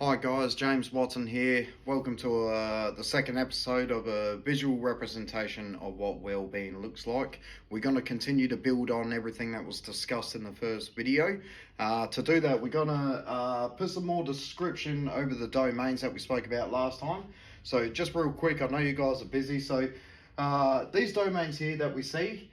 Hi guys, James Watson here. Welcome to the second episode of a visual representation of what well-being looks like. We're going to continue to build on everything that was discussed in the first video. To do that, we're going to put some more description over the domains that we spoke about last time. So just real quick, I know you guys are busy, so these domains here that we see,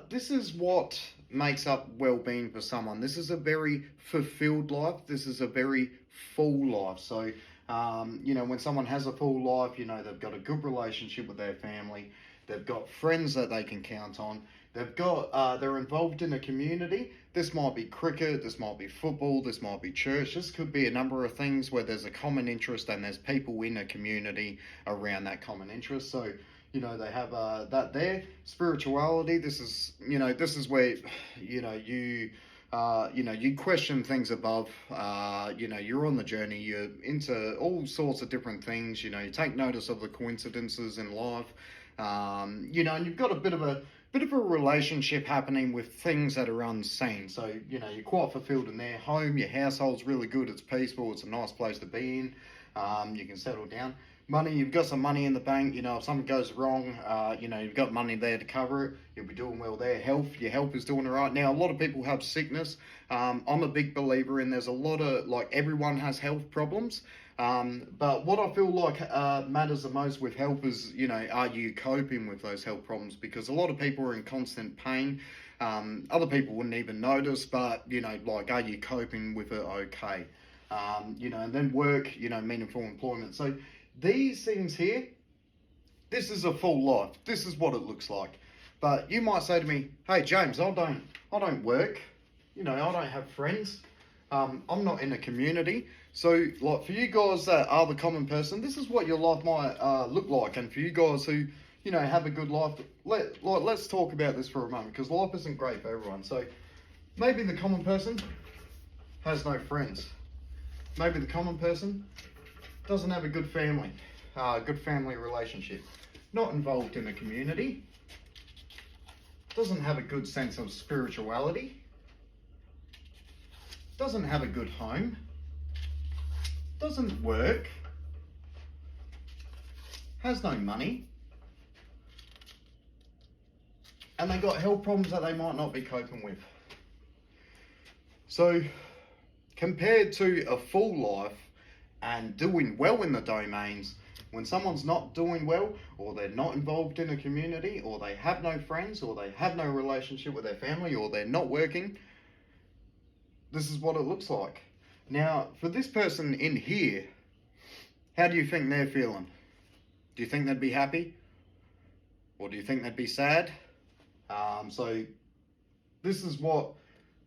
this is what makes up well-being for someone. This is a very fulfilled life. This is a very full life. So when someone has a full life, they've got a good relationship with their family, they've got friends that they can count on, they're involved in a community. This might be cricket, this might be football, this might be church, this could be a number of things where there's a common interest and there's people in a community around that common interest. So they have that there. Spirituality, this is where you question things above. You're on the journey, you're into all sorts of different things. You take notice of the coincidences in life. And you've got a bit of a relationship happening with things that are unseen. So you're quite fulfilled in their home. Your household's really good, it's peaceful, it's a nice place to be in. You can settle down. Money, you've got some money in the bank. If something goes wrong, you've got money there to cover it. You'll be doing well there. Health, your health is doing all right. Now, a lot of people have sickness. I'm a big believer in there's a lot of, everyone has health problems. But what I feel like matters the most with health is, are you coping with those health problems? Because a lot of people are in constant pain. Other people wouldn't even notice, but, are you coping with it okay? And then work, meaningful employment. So these things here, this is a full life. This is what it looks like. But you might say to me, hey James, I don't work. I don't have friends. I'm not in a community. So for you guys that are the common person, this is what your life might look like. And for you guys who, have a good life, let's talk about this for a moment, because life isn't great for everyone. So maybe the common person has no friends. Maybe the common person doesn't have a good family relationship, not involved in a community, doesn't have a good sense of spirituality, doesn't have a good home, doesn't work, has no money, and they got health problems that they might not be coping with. So compared to a full life and doing well in the domains, when someone's not doing well, or they're not involved in a community, or they have no friends, or they have no relationship with their family, or they're not working, this is what it looks like. Now, for this person in here, how do you think they're feeling? Do you think they'd be happy? Or do you think they'd be sad? So this is what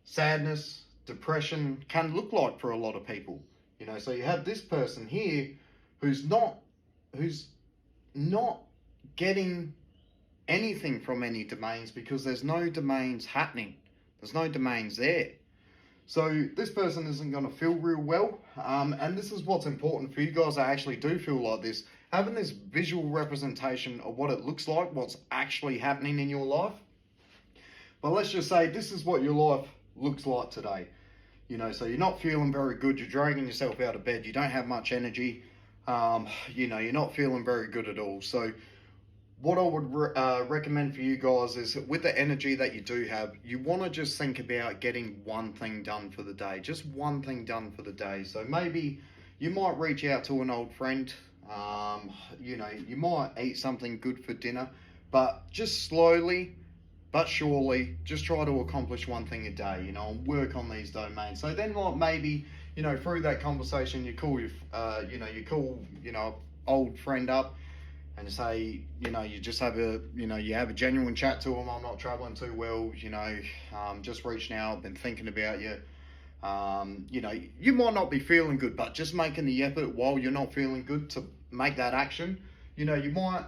sadness, depression can look like for a lot of people. So you have this person here who's not getting anything from any domains, because there's no domains happening. There's no domains there. So this person isn't going to feel real well. And this is what's important for you guys that actually do feel like this. Having this visual representation of what it looks like, what's actually happening in your life. But let's just say this is what your life looks like today. So you're not feeling very good, you're dragging yourself out of bed, you don't have much energy, you're not feeling very good at all. So what I would recommend for you guys is, with the energy that you do have, you want to just think about getting one thing done for the day, just one thing done for the day. So maybe you might reach out to an old friend, you might eat something good for dinner, but just slowly but surely, just try to accomplish one thing a day, and work on these domains. So then, maybe, through that conversation, you call old friend up and say, you just have you have a genuine chat to them. I'm not traveling too well, just reaching out, been thinking about you. You might not be feeling good, but just making the effort while you're not feeling good to make that action, you might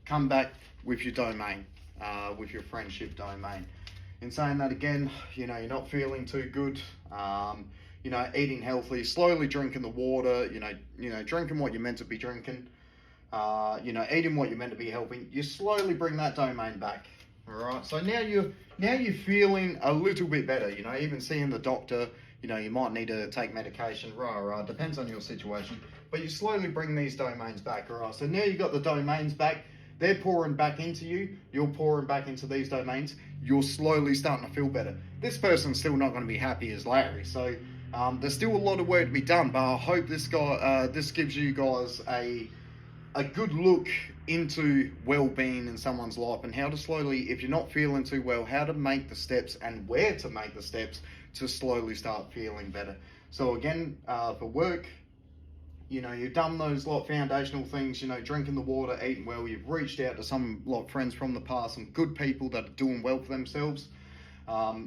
come back with your domain. With your friendship domain. In saying that again, you're not feeling too good, eating healthy, slowly drinking the water, drinking what you're meant to be drinking, eating what you're meant to be helping, you slowly bring that domain back. All right, so now you're feeling a little bit better, even seeing the doctor, you know, you might need to take medication, depends on your situation. But you slowly bring these domains back, all right? So now you've got the domains back, they're pouring back into you, you're pouring back into these domains, you're slowly starting to feel better. This person's still not going to be happy as Larry, so there's still a lot of work to be done, but I hope this gives you guys a good look into well-being in someone's life, and how to slowly, if you're not feeling too well, how to make the steps and where to make the steps to slowly start feeling better. So again, for work, you know, you've done those foundational things, you know, drinking the water, eating well, you've reached out to some friends from the past, some good people that are doing well for themselves,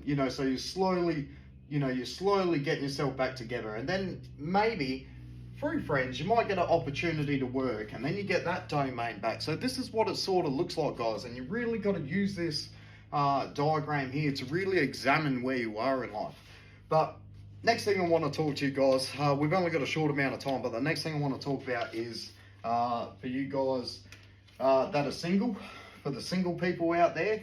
you know, so you're slowly getting yourself back together. And then maybe through friends, you might get an opportunity to work, and then you get that domain back. So this is what it sort of looks like, guys, and you really got to use this diagram here to really examine where you are in life. But next thing I want to talk to you guys, we've only got a short amount of time, but the next thing I want to talk about is for you guys that are single, for the single people out there.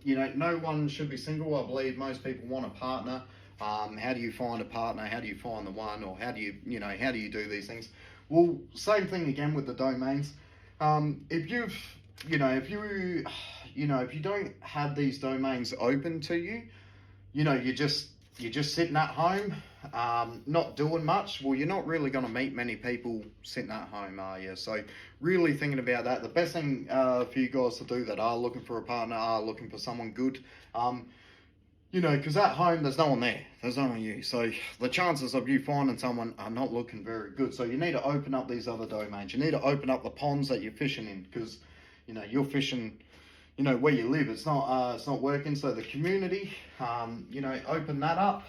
You know, no one should be single. I believe most people want a partner. How do you find a partner? How do you find the one? Or how do you do these things? Well, same thing again with the domains. If you don't have these domains open to you, you know, you're just sitting at home, not doing much. Well, you're not really going to meet many people sitting at home, are you? So really thinking about that. The best thing for you guys to do that are looking for a partner, are looking for someone good, you know, because at home there's no one there. There's only you. So the chances of you finding someone are not looking very good. So you need to open up these other domains. You need to open up the ponds that you're fishing in, because, you know, you're fishing, you know, where you live. It's not working. So the community, you know, open that up.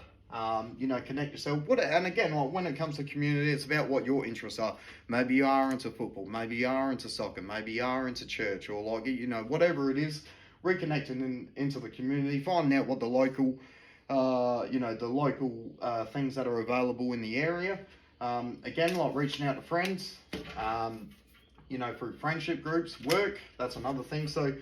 You know, connect yourself. And again, like when it comes to community, it's about what your interests are. Maybe you are into football. Maybe you are into soccer. Maybe you are into church, or like, you know, whatever it is. Reconnecting into the community, finding out what the local, things that are available in the area. Again, like reaching out to friends, you know, through friendship groups, work, that's another thing. So,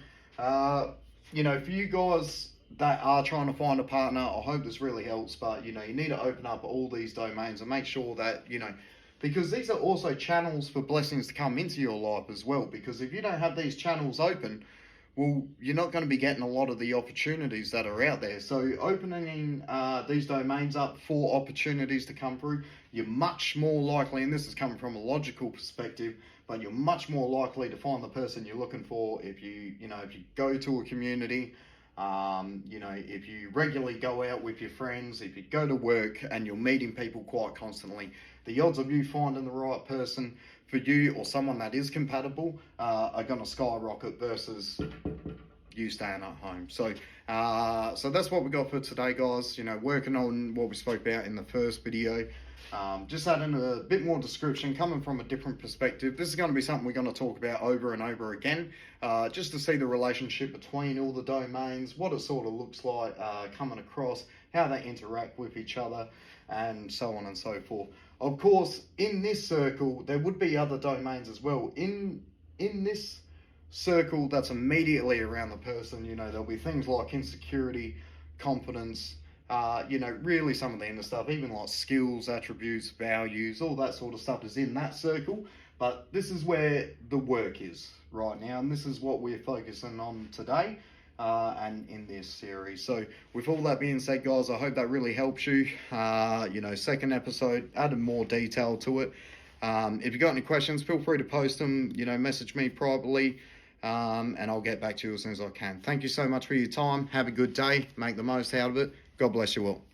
you know, for you guys that are trying to find a partner, I hope this really helps. But, you know, you need to open up all these domains and make sure that, you know, because these are also channels for blessings to come into your life as well. Because if you don't have these channels open, well, you're not going to be getting a lot of the opportunities that are out there. So opening these domains up for opportunities to come through, you're much more likely, and this is coming from a logical perspective, but you're much more likely to find the person you're looking for if you go to a community, you know, if you regularly go out with your friends, if you go to work and you're meeting people quite constantly, the odds of you finding the right person for you, or someone that is compatible, are going to skyrocket versus you staying at home. So so that's what we got for today, guys. You know, working on what we spoke about in the first video, just adding a bit more description, coming from a different perspective. This is going to be something we're going to talk about over and over again, just to see the relationship between all the domains, what it sort of looks like coming across, how they interact with each other, and so on and so forth. Of course, in this circle, there would be other domains as well. In this circle that's immediately around the person, you know, there'll be things like insecurity, confidence, you know, really some of the inner stuff, even like skills, attributes, values, all that sort of stuff is in that circle. But this is where the work is right now, and this is what we're focusing on today. And in this series. So with all that being said, guys, I hope that really helps you. You know, second episode added more detail to it. If you got any questions, feel free to post them, you know, message me privately, and I'll get back to you as soon as I can. Thank you so much for your time. Have a good day. Make the most out of it. God bless you all.